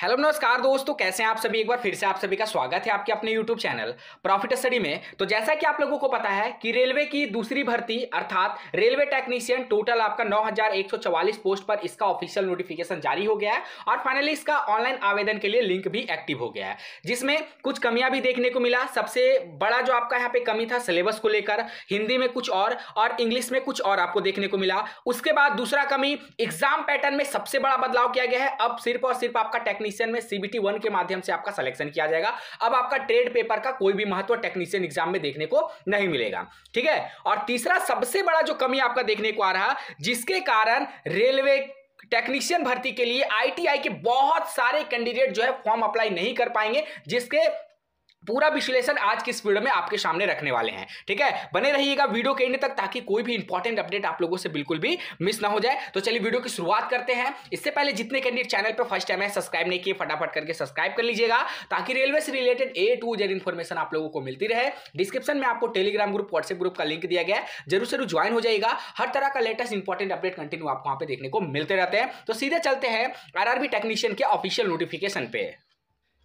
Hello नमस्कार दोस्तों, कैसे हैं आप सभी। एक बार फिर से आप सभी का स्वागत है आपके अपने यूट्यूब चैनल प्रॉफिट स्टडी में। तो जैसा कि आप लोगों को पता है कि रेलवे की दूसरी भर्ती अर्थात रेलवे टेक्नीशियन टोटल आपका 9144 पोस्ट पर इसका ऑफिशियल नोटिफिकेशन जारी हो गया है और फाइनली इसका ऑनलाइन आवेदन के लिए लिंक भी एक्टिव हो गया है, जिसमें कुछ कमियां भी देखने को मिला। सबसे बड़ा जो आपका यहाँ पे कमी था सिलेबस को लेकर, हिंदी में कुछ और इंग्लिश में कुछ और आपको देखने को मिला। उसके बाद दूसरा कमी, एग्जाम पैटर्न में सबसे बड़ा बदलाव किया गया है। अब सिर्फ और सिर्फ आपका टेक्नीशियन में सीबीटी 1 के माध्यम से आपका सिलेक्शन किया जाएगा। अब आपका ट्रेड पेपर का कोई भी महत्व टेक्नीशियन एग्जाम में देखने को नहीं मिलेगा, ठीक है। और तीसरा सबसे बड़ा जो कमी आपका देखने को आ रहा, जिसके कारण रेलवे टेक्नीशियन भर्ती के लिए आईटीआई के बहुत सारे कैंडिडेट जो है फॉर्म अप्लाई नहीं कर पाएंगे, जिसके पूरा विश्लेषण आज की इस वीडियो में आपके सामने रखने वाले हैं, ठीक है। बने रहिएगा वीडियो के एंड तक ताकि कोई भी इंपॉर्टेंट अपडेट आप लोगों से बिल्कुल भी मिस ना हो जाए। तो चलिए वीडियो की शुरुआत करते हैं। इससे पहले जितने कैंडिडेट चैनल पर फर्स्ट टाइम है सब्सक्राइब नहीं किए, फटाफट करके सब्सक्राइब कर लीजिएगा ताकि रेलवे से related A to Z information आप लोगों को मिलती रहे। डिस्क्रिप्शन में आपको टेलीग्राम ग्रुप, व्हाट्सएप ग्रुप का लिंक दिया गया है, जरूर ज्वाइन हो जाएगा। हर तरह का लेटेस्ट इंपॉर्टेंट अपडेट कंटिन्यू आपको वहां पे देखने को मिलते रहते हैं। तो सीधे चलते हैं आरआरबी टेक्नीशियन के ऑफिशियल नोटिफिकेशन पे।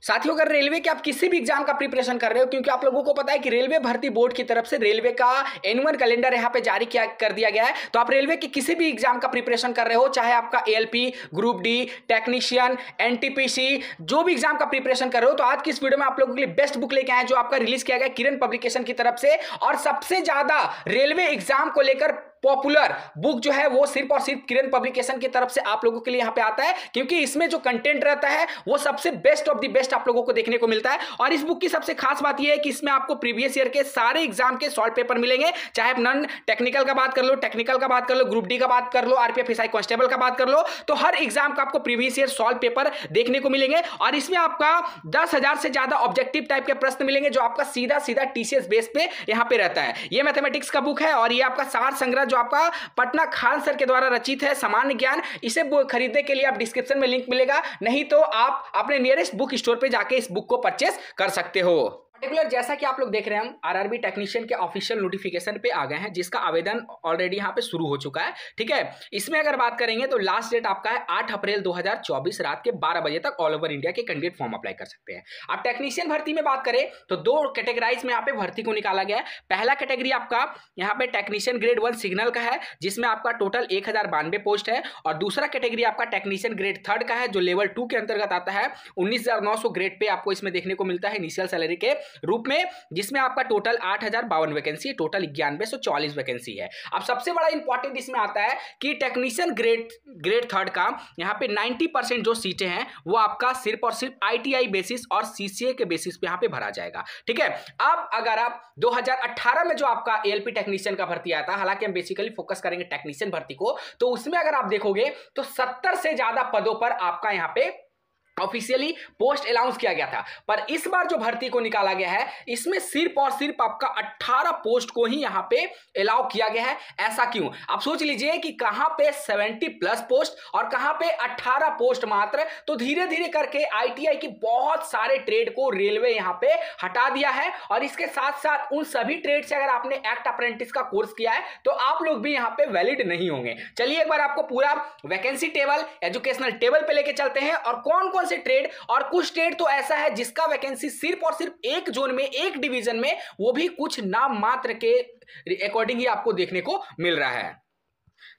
साथियों, अगर रेलवे के आप किसी भी एग्जाम का प्रिपरेशन कर रहे हो, क्योंकि आप लोगों को पता है कि रेलवे भर्ती बोर्ड की तरफ से रेलवे का एनुअल कैलेंडर यहाँ पे जारी कर दिया गया है। तो आप रेलवे के किसी भी एग्जाम का प्रिपरेशन कर रहे हो, चाहे आपका ALP, group D, technician, NTPC, जो भी एग्जाम का प्रिपरेशन कर रहे हो, तो आज की इस वीडियो में आप लोगों के लिए बेस्ट बुक लेके आए जो आपका रिलीज किया गया किरण पब्लिकेशन की तरफ से। और सबसे ज्यादा रेलवे एग्जाम को लेकर पॉपुलर बुक जो है वो सिर्फ और सिर्फ किरण पब्लिकेशन की तरफ से आप लोगों के लिए यहां पे आता है, क्योंकि इसमें जो कंटेंट रहता है वो सबसे बेस्ट ऑफ द बेस्ट आप लोगों को देखने को मिलता है। और इस बुक की सबसे खास बात यह है कि इसमें आपको प्रीवियस ईयर के सारे एग्जाम के सॉल्व पेपर मिलेंगे, चाहे आप नॉन टेक्निकल का बात कर लो, टेक्निकल का बात कर लो, ग्रुप डी का बात कर लो, आरपीएफ एसआई कांस्टेबल का बात कर लो, तो हर एग्जाम का आपको प्रीवियस ईयर सॉल्व पेपर देखने को मिलेंगे। और इसमें आपका 10,000 से ज्यादा ऑब्जेक्टिव टाइप के प्रश्न मिलेंगे जो आपका सीधा सीधा टीसीएस बेस पे यहां पे रहता है। ये मैथमेटिक्स का बुक है और ये आपका सार संग्रह जो आपका पटना खान सर के द्वारा रचित है, सामान्य ज्ञान। इसे खरीदने के लिए आप डिस्क्रिप्शन में लिंक मिलेगा, नहीं तो आप अपने नियरेस्ट बुक स्टोर पे जाके इस बुक को परचेस कर सकते हो। पर्टिकुलर जैसा कि आप लोग देख रहे हैं, हम आरआरबी टेक्नीशियन के ऑफिशियल नोटिफिकेशन पे आ गए हैं, जिसका आवेदन ऑलरेडी यहाँ पे शुरू हो चुका है, ठीक है। इसमें अगर बात करेंगे तो लास्ट डेट आपका है 8 अप्रैल 2024 रात के 12 बजे तक ऑल ओवर इंडिया के कैंडिडेट फॉर्म अप्लाई कर सकते हैं। अब टेक्नीशियन भर्ती में बात करें तो दो कैटेगराइज में यहाँ पे भर्ती को निकाला गया है। पहला कैटेगरी आपका यहाँ पे टेक्नीशियन ग्रेड 1 सिग्नल का है, जिसमें आपका टोटल 1092 पोस्ट है। और दूसरा कैटेगरी आपका टेक्नीशियन ग्रेड 3 का है, जो लेवल 2 के अंतर्गत आता है। 19,900 ग्रेड पे आपको इसमें देखने को मिलता है इनिशियल सैलरी के रूप में, जिसमें आपका टोटल 8,052 वैकेंसी, टोटल 9144 वैकेंसी है। अब सबसे बड़ा इंपॉर्टेंट इसमें आता है कि टेक्नीशियन ग्रेड 3 का यहाँ पे 90% जो सीटें हैं वो आपका सिर्फ और सिर्फ आईटीआई बेसिस और सीसीए के बेसिस पे यहाँ पे भरा जाएगा, ठीक है। अब अगर आप 2018 में जो आपका एएलपी टेक्नीशियन का भर्ती आया था, हालांकि हम बेसिकली फोकस करेंगे टेक्नीशियन भर्ती को, तो उसमें अगर आप देखोगे तो 70 से ज्यादा पदों पर आपका यहाँ पे ऑफिशियली पोस्ट अनाउंस किया गया था। पर इस बार जो भर्ती को निकाला गया है, इसमें सिर्फ और सिर्फ आपका 18 पोस्ट को ही यहां पे अलाउ किया गया है। ऐसा क्यों? आप सोच लीजिए कि कहां पे 70 प्लस पोस्ट और कहां पे 18 पोस्ट मात्र। तो धीरे धीरे करके आईटीआई की बहुत सारे ट्रेड को रेलवे यहां पे हटा दिया है। और इसके साथ साथ उन सभी ट्रेड से अगर आपने एक्ट अप्रेंटिस का कोर्स किया है तो आप लोग भी यहां पे वैलिड नहीं होंगे। चलिए एक बार आपको पूरा वैकेंसी टेबल, एजुकेशनल टेबल पे लेके चलते हैं और कौन कौन से ट्रेड, और कुछ ट्रेड तो ऐसा है जिसका वैकेंसी सिर्फ और सिर्फ एक जोन में, एक डिवीजन में, वो भी कुछ नाम मात्र के अकॉर्डिंग ही आपको देखने को मिल रहा है।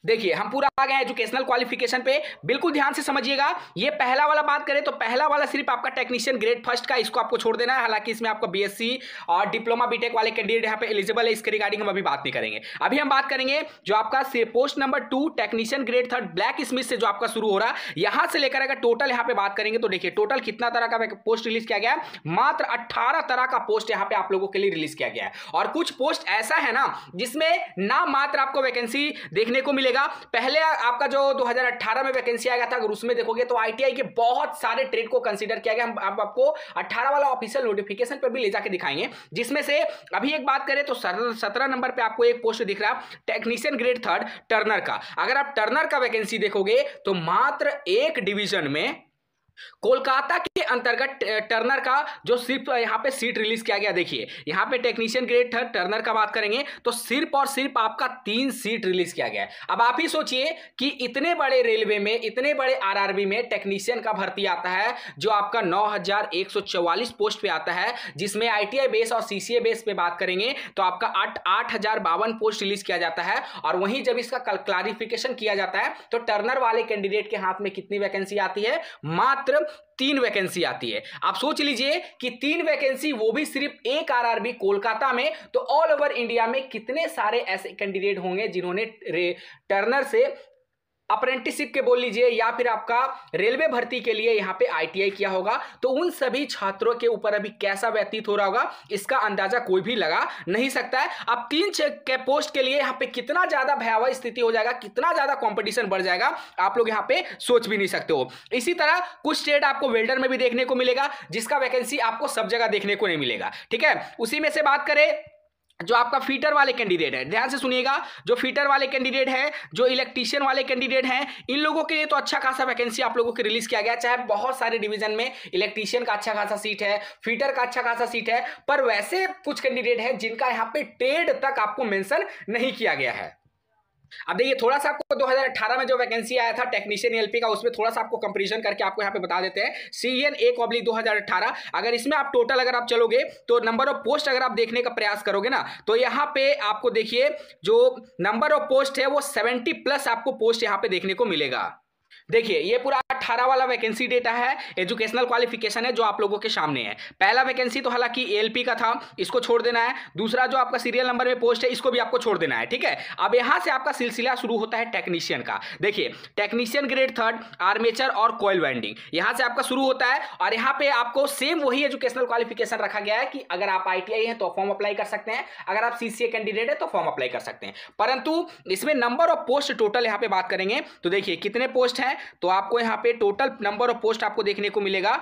देखिए हम पूरा आ गए एजुकेशनल क्वालिफिकेशन पे, बिल्कुल ध्यान से समझिएगा। ये पहला वाला बात करें तो पहला वाला सिर्फ आपका टेक्नीशियन ग्रेड 1 का, इसको आपको छोड़ देना है। हालांकि इसमें आपका बीएससी और डिप्लोमा बीटेक वाले कैंडिडेट यहाँ पे एलिजिबल है, इसके रिगार्डिंग हम अभी बात नहीं करेंगे। अभी हम बात करेंगे जो आपका post number 2 technician grade 3 black Smith से जो आपका शुरू हो रहा है, यहां से लेकर अगर टोटल यहाँ पे बात करेंगे तो देखिए टोटल कितना तरह का पोस्ट रिलीज किया गया है, मात्र 18 तरह का पोस्ट यहाँ पे आप लोगों के लिए रिलीज किया गया है। और कुछ पोस्ट ऐसा है ना जिसमें ना मात्र आपको वैकेंसी देखने को मिलेगा। पहले आपका जो 2018 में वैकेंसी आया था, अगर उसमें देखोगे तो आईटीआई के बहुत सारे ट्रेड को कंसीडर किया गया। हम आपको 18 वाला ऑफिशियल नोटिफिकेशन पर भी ले जाके दिखाएंगे, जिसमें से अभी एक बात करें तो 17 नंबर पे आपको एक पोस्ट दिख रहा है टेक्नीशियन ग्रेड 3 टर्नर का। अगर आप टर्नर का वैकेंसी देखोगे तो मात्र एक डिवीजन में कोलकाता के अंतर्गत टर्नर का जो सिर्फ यहाँ पे सीट रिलीज किया गया, देखिए यहाँ पे टेक्नीशियन ग्रेड थर्ड टर्नर का बात करेंगे तो सिर्फ और सिर्फ आपका 3 सीट रिलीज किया गया है। अब आप ही सोचिए कि इतने बड़े रेलवे में, इतने बड़े आरआरबी में टेक्नीशियन का भर्ती आता है जो आपका 9144 पोस्ट पे आता है, जिसमें आईटीआई बेस और सीसीए बेस पे बात करेंगे तो आपका 8052 पोस्ट रिलीज किया जाता है। और वहीं जब इसका क्लारिफिकेशन किया जाता है तो टर्नर वाले कैंडिडेट के हाथ में कितनी वैकेंसी आती है? मात्र 3 वैकेंसी आती है। आप सोच लीजिए कि 3 वैकेंसी, वो भी सिर्फ एक आरआरबी कोलकाता में, तो ऑल ओवर इंडिया में कितने सारे ऐसे कैंडिडेट होंगे जिन्होंने टर्नर से अप्रेंटिसशिप के बोल लीजिए या फिर आपका रेलवे भर्ती के लिए यहां पे आईटीआई किया होगा। तो उन सभी छात्रों के ऊपर अभी कैसा व्यतीत हो रहा होगा इसका अंदाजा कोई भी लगा नहीं सकता है। अब 3 के पोस्ट के लिए यहां पे कितना ज्यादा भयावह स्थिति हो जाएगा, कितना ज्यादा कंपटीशन बढ़ जाएगा, आप लोग यहां पे सोच भी नहीं सकते हो। इसी तरह कुछ स्टेट आपको वेल्डर में भी देखने को मिलेगा जिसका वैकेंसी आपको सब जगह देखने को नहीं मिलेगा। ठीक है, उसी में से बात करें जो आपका फीटर वाले कैंडिडेट है, ध्यान से सुनिएगा, जो फीटर वाले कैंडिडेट है, जो इलेक्ट्रीशियन वाले कैंडिडेट हैं, इन लोगों के लिए तो अच्छा खासा वैकेंसी आप लोगों को रिलीज किया गया। चाहे बहुत सारे डिवीजन में इलेक्ट्रीशियन का अच्छा खासा सीट है, फीटर का अच्छा खासा सीट है, पर वैसे कुछ कैंडिडेट हैं जिनका यहाँ पे ट्रेड तक आपको मेंशन नहीं किया गया है। अब देखिए थोड़ा सा आपको 2018 में जो वैकेंसी आया था टेक्नीशियन एलपी का, उसमें थोड़ा सा आपको कंपैरिजन करके आपको यहाँ पे बता देते हैं। CN 1/2018, अगर इसमें आप टोटल अगर आप चलोगे तो नंबर ऑफ पोस्ट अगर आप देखने का प्रयास करोगे ना तो यहाँ पे आपको देखिए जो नंबर ऑफ पोस्ट है वो 70+ आपको पोस्ट यहाँ पे देखने को मिलेगा। देखिए ये पूरा 18 वाला वैकेंसी डेटा है, एजुकेशनल क्वालिफिकेशन है जो आप लोगों के सामने है। पहला वैकेंसी तो हालांकि एएलपी का था, इसको छोड़ देना है। दूसरा जो आपका सीरियल नंबर में पोस्ट है इसको भी आपको छोड़ देना है। ठीक है, अब यहां से आपका सिलसिला शुरू होता है टेक्नीशियन का। देखिए टेक्नीशियन ग्रेड थर्ड आर्मेचर और कॉइल वाइंडिंग यहां से आपका शुरू होता है और यहां पे आपको सेम वही एजुकेशनल क्वालिफिकेशन रखा गया है कि अगर आप आईटीआई हैं तो फॉर्म अप्लाई कर सकते हैं, अगर आप सीसीए कैंडिडेट है तो फॉर्म अप्लाई कर सकते हैं। परंतु इसमें नंबर ऑफ पोस्ट टोटल यहां पे बात करेंगे तो देखिए कितने पोस्ट हैं, तो आपको यहां पे टोटल नंबर ऑफ पोस्ट आपको देखने को मिलेगा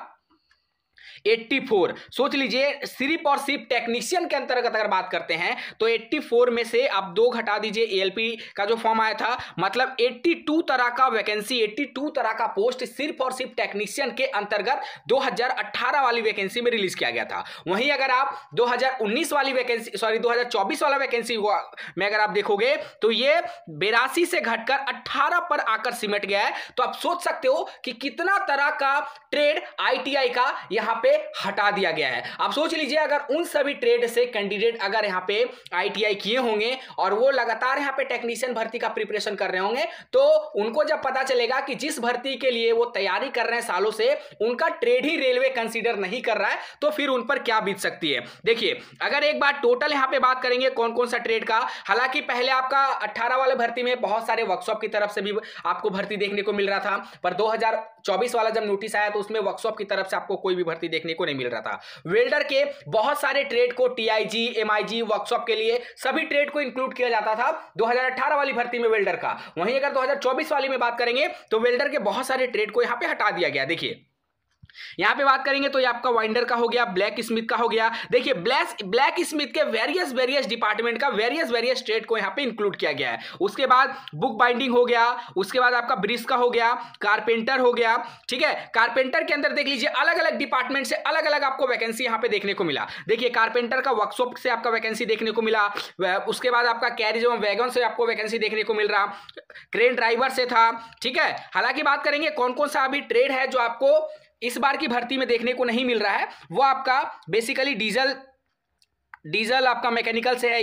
84। सोच लीजिए सिर्फ और सिर्फ टेक्नीशियन के अंतर्गत अगर बात करते हैं तो 84 में से आप 2 घटा दीजिए एएलपी का जो फॉर्म आया था, मतलब 82 तरह का वैकेंसी, 82 तरह का पोस्ट सिर्फ और सिर्फ टेक्नीशियन के अंतर्गत 2018 वाली वैकेंसी में रिलीज किया गया था। वहीं अगर आप 2019 वाली वैकेंसी, सॉरी 2024 वाला वैकेंसी में अगर आप देखोगे तो ये 82 से घटकर 18 पर आकर सिमट गया है। तो आप सोच सकते हो कि कितना तरह का ट्रेड आईटीआई का यहां पे हटा दिया गया है। आप सोच लीजिए अगर उन सभी ट्रेड से कैंडिडेट अगर यहां पे आईटीआई किए होंगे और वो लगातार यहां पे टेक्नीशियन भर्ती का प्रिपरेशन कर रहे होंगे तो उनको जब पता चलेगा कि जिस भर्ती के लिए वो तैयारी कर रहे हैं सालों से उनका ट्रेड ही रेलवे कंसीडर नहीं कर रहा है तो फिर उन पर क्या बीत सकती है। देखिए अगर एक बार टोटल यहां पे बात करेंगे कौन कौन सा ट्रेड का, हालांकि पहले आपका 18 वाले भर्ती में बहुत सारे वर्कशॉप की तरफ से भी आपको भर्ती देखने को मिल रहा था, पर 2024 वाला जब नोटिस आया तो उसमें वर्कशॉप की तरफ से आपको कोई भी भर्ती देखने को नहीं मिल रहा था। वेल्डर के बहुत सारे ट्रेड को टीआईजी, एमआईजी, वर्कशॉप के लिए सभी ट्रेड को इंक्लूड किया जाता था 2018 वाली भर्ती में वेल्डर का। वहीं अगर 2024 वाली में बात करेंगे तो वेल्डर के बहुत सारे ट्रेड को यहां पे हटा दिया गया। देखिए यहां पे बात करेंगे तो ये आपका वाइंडर का हो गया, ब्लैक स्मिथ का हो गया। देखिए ब्लैक स्मिथ के वेरियस डिपार्टमेंट का वेरियस ट्रेड को यहां पे इंक्लूड किया गया है। उसके बाद बुक बाइंडिंग हो गया, उसके बाद आपका ब्रिज का हो गया, कारपेंटर हो गया। ठीक है, कारपेंटर के अंदर देख लीजिए अलग अलग डिपार्टमेंट से अलग अलग आपको वैकेंसी यहां पे देखने को मिला। देखिए कारपेंटर का वर्कशॉप से आपका वैकेंसी देखने को मिला, उसके बाद आपका कैरिज एवं वैगन से आपको वैकेंसी देखने को मिल रहा, क्रेन ड्राइवर से था। ठीक है, हालांकि बात करेंगे कौन कौन सा अभी ट्रेड है जो आपको इस बार की भर्ती में देखने को नहीं मिल रहा है, वो आपका बेसिकली डीजल आपका मैकेनिकल से है,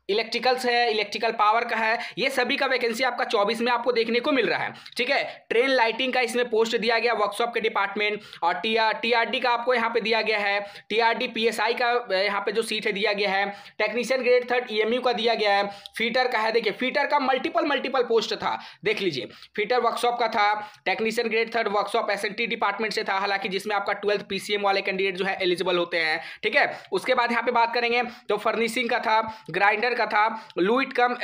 इलेक्ट्रिकल से है, इलेक्ट्रिकल पावर का है, ये सभी का वैकेंसी आपका 24 में आपको देखने को मिल रहा है। ठीक है, ट्रेन लाइटिंग का इसमें पोस्ट दिया गया वर्कशॉप के डिपार्टमेंट, और टीआरडी का आपको यहाँ पे दिया गया है, टीआरडी पीएसआई का यहाँ पे जो सीट है दिया गया है, टेक्नीशियन ग्रेड थर्ड ईएमयू का दिया गया है, फीटर का है। देखिए फीटर का मल्टीपल पोस्ट था, देख लीजिए फीटर वर्कशॉप का था, technician grade third workshop SNT department से था, हालांकि जिसमें आपका 12th पीसीएम वाले कैंडिडेट जो है एलिजिबल होते हैं। ठीक है, उसके बाद यहाँ पे बात करेंगे तो फर्निशिंग का था, ग्राइंडर का था, लुइट कम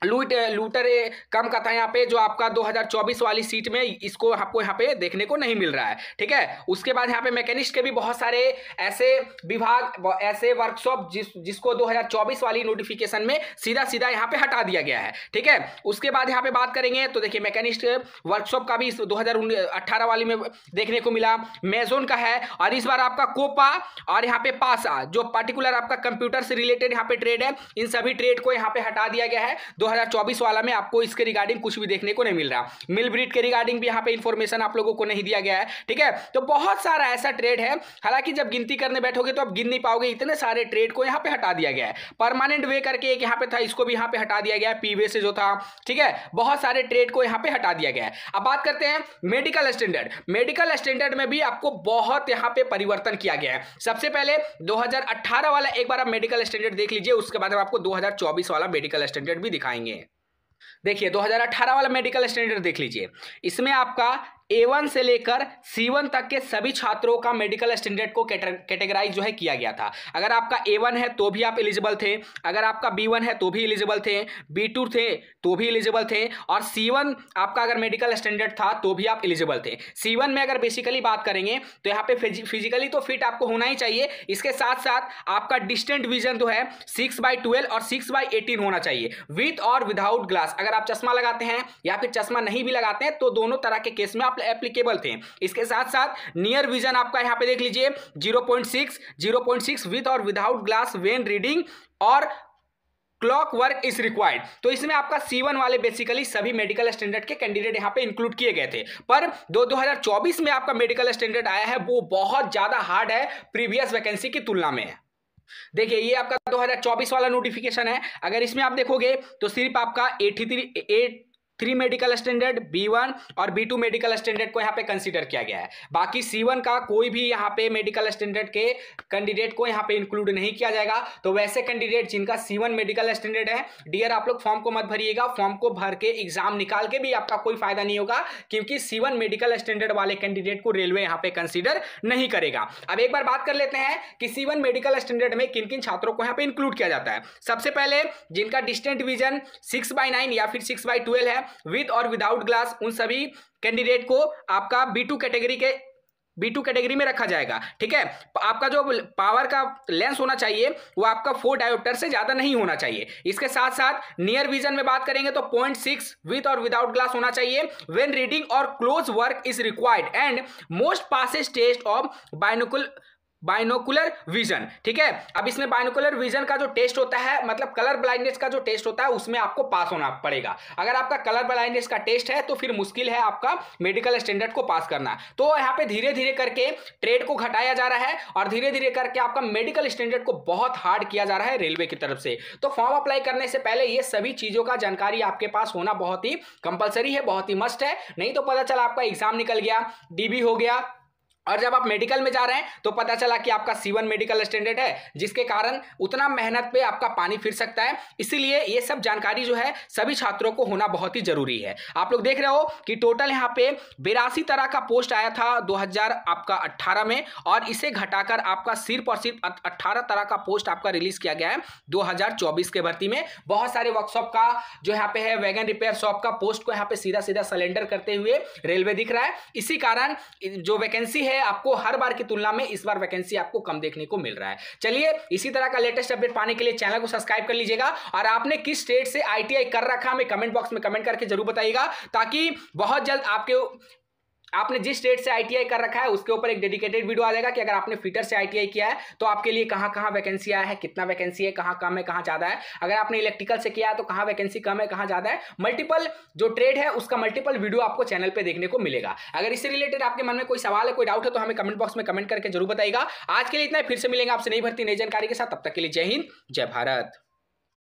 लूटर कम का था यहाँ पे, जो आपका 2024 वाली सीट में इसको आपको यहाँ पे देखने को नहीं मिल रहा है। ठीक है, उसके बाद यहाँ पे मैकेनिस्ट के भी बहुत सारे ऐसे विभाग, ऐसे वर्कशॉप जिसको 2024 वाली नोटिफिकेशन में सीधा सीधा यहाँ पे हटा दिया गया है। ठीक है, उसके बाद यहाँ पे बात करेंगे तो देखिए मैकेनिस्ट वर्कशॉप का भी 2018 वाली में देखने को मिला, मेजोन का है, और इस बार आपका कोपा और यहाँ पे पासा, जो पर्टिकुलर आपका कंप्यूटर से रिलेटेड यहाँ पे ट्रेड है, इन सभी ट्रेड को यहाँ पे हटा दिया गया है। 2024 वाला में आपको इसके रिगार्डिंग कुछ भी देखने को नहीं मिल रहा। मिल ब्रीड के रिगार्डिंग भी यहाँ पे इंफॉर्मेशन आप लोगों को नहीं दिया गया है। ठीक है, तो बहुत सारा ऐसा ट्रेड है, हालांकि जब गिनती करने बैठोगे तो आप गिन नहीं पाओगे, इतने सारे ट्रेड को यहाँ पे हटा दिया गया है। परमानेंट वे करके एक यहाँ पे था, इसको भी यहाँ पे हटा दिया गया है, पी वे से जो था। ठीक है, बहुत सारे ट्रेड को यहाँ पे हटा दिया गया है। अब बात करते हैं मेडिकल स्टैंडर्ड। मेडिकल स्टैंडर्ड में भी आपको बहुत यहाँ पे परिवर्तन किया गया है। सबसे पहले 2018 वाला एक बार आप मेडिकल स्टैंडर्ड देख लीजिए, उसके बाद हम आपको 2024 वाला मेडिकल स्टैंडर्ड भी दिखाएंगे। देखिए 2018 वाला मेडिकल स्टैंडर्ड देख लीजिए, इसमें आपका A1 से लेकर C1 तक के सभी छात्रों का मेडिकल स्टैंडर्ड को कैटेगराइज जो है किया गया था। अगर आपका A1 है तो भी आप एलिजिबल थे, अगर आपका B1 है तो भी एलिजिबल थे, B2 थे तो भी एलिजिबल थे, और C1 आपका अगर मेडिकल स्टैंडर्ड था तो भी आप एलिजिबल थे। C1 में अगर बेसिकली बात करेंगे तो यहाँ पे फिजिकली तो फिट आपको होना ही चाहिए, इसके साथ साथ आपका डिस्टेंट विजन जो है 6/12 और 6/18 होना चाहिए, विथ और विदाउट ग्लास। अगर आप चश्मा लगाते हैं या फिर चश्मा नहीं भी लगाते हैं तो दोनों तरह के केस में एप्लीकेबल थे। इसके साथ साथ नियर विजन आपका यहां पे देख लीजिए 0.6 विथ और विदाउट ग्लास व्हेन रीडिंग, और क्लॉक वर्क इज रिक्वायर्ड। तो इसमें आपका C1 वाले बेसिकली सभी मेडिकल स्टैंडर्ड के कैंडिडेट यहां पे इंक्लूड किए गए थे। पर 2024 में आपका मेडिकल स्टैंडर्ड आया है, वो बहुत ज्यादा हार्ड है प्रीवियस वैकेंसी की तुलना में। देखिए ये आपका 2024 वाला नोटिफिकेशन है, अगर इसमें आप देखोगे तो सिर्फ आपका 83 मेडिकल स्टैंडर्ड B1 और B2 मेडिकल स्टैंडर्ड को यहाँ पे कंसीडर किया गया है। बाकी C1 का कोई भी यहाँ पे मेडिकल स्टैंडर्ड के कैंडिडेट को यहाँ पे इंक्लूड नहीं किया जाएगा। तो वैसे कैंडिडेट जिनका C1 मेडिकल स्टैंडर्ड है, डियर आप लोग फॉर्म को मत भरिएगा, फॉर्म को भर के एग्जाम निकाल के भी आपका कोई फायदा नहीं होगा, क्योंकि C1 मेडिकल स्टैंडर्ड वाले कैंडिडेट को रेलवे यहाँ पे कंसीडर नहीं करेगा। अब एक बार बात कर लेते हैं कि C1 मेडिकल स्टैंडर्ड में किन किन छात्रों को यहाँ पे इंक्लूड किया जाता है। सबसे पहले जिनका डिस्टेंट विजन 6/9 या फिर 6/12 है विद और विदाउट ग्लास, उन सभी कैंडिडेट को आपका B2 कैटेगरी में रखा जाएगा। ठीक है, आपका जो पावर का लेंस होना चाहिए वो आपका 4 डायोप्टर से ज्यादा नहीं होना चाहिए। इसके साथ साथ नियर विजन में बात करेंगे तो 0.6 विथ और विदाउट ग्लास होना चाहिए व्हेन रीडिंग और close work is required, and most passes test of binocular vision. ठीक है, अब इसमें बाइनोकुलर विजन का जो टेस्ट होता है, मतलब कलर ब्लाइंडनेस का जो टेस्ट होता है, उसमें आपको पास होना पड़ेगा। अगर आपका कलर ब्लाइंडनेस का टेस्ट है तो फिर मुश्किल है आपका मेडिकल स्टैंडर्ड को पास करना। तो यहाँ पे धीरे धीरे करके ट्रेड को घटाया जा रहा है और धीरे धीरे करके आपका मेडिकल स्टैंडर्ड को बहुत हार्ड किया जा रहा है रेलवे की तरफ से। तो फॉर्म अप्लाई करने से पहले ये सभी चीजों का जानकारी आपके पास होना बहुत ही कंपलसरी है, बहुत ही मस्ट है। नहीं तो पता चला आपका एग्जाम निकल गया, DB हो गया, और जब आप मेडिकल में जा रहे हैं तो पता चला कि आपका C1 मेडिकल स्टैंडर्ड है, जिसके कारण उतना मेहनत पे आपका पानी फिर सकता है। इसीलिए ये सब जानकारी जो है सभी छात्रों को होना बहुत ही जरूरी है। आप लोग देख रहे हो कि टोटल यहाँ पे 82 तरह का पोस्ट आया था 2018 में, और इसे घटाकर आपका सिर्फ और सिर्फ 18 तरह का पोस्ट आपका रिलीज किया गया है 2024 के भर्ती में। बहुत सारे वर्कशॉप का जो यहाँ पे है, वैगन रिपेयर शॉप का पोस्ट को यहाँ पे सीधा सीधा सलेंडर करते हुए रेलवे दिख रहा है। इसी कारण जो वैकेंसी है आपको हर बार की तुलना में इस बार वैकेंसी आपको कम देखने को मिल रहा है। चलिए इसी तरह का लेटेस्ट अपडेट पाने के लिए चैनल को सब्सक्राइब कर लीजिएगा, और आपने किस स्टेट से ITI कर रखा हमें कमेंट बॉक्स में कमेंट करके जरूर बताइएगा, ताकि बहुत जल्द आपने जिस स्टेट से ITI कर रखा है उसके ऊपर एक डेडिकेटेड वीडियो आ जाएगा कि अगर आपने फिटर से ITI किया है तो आपके लिए कहां कहां वैकेंसी आया है, कितना वैकेंसी है, कहां कम है, कहां ज्यादा है। अगर आपने इलेक्ट्रिकल से किया है तो कहां वैकेंसी कम है, कहां ज्यादा है। मल्टीपल जो ट्रेड है उसका मल्टीपल वीडियो आपको चैनल पे देखने को मिलेगा। अगर इससे रिलेटेड आपके मन में कोई सवाल है, कोई डाउट है तो हमें कमेंट बॉक्स में कमेंट करके जरूर बताइएगा। आज के लिए इतना ही, फिर से मिलेंगे आपसे नई भर्ती नई जानकारी के साथ। तब तक के लिए जय हिंद, जय भारत।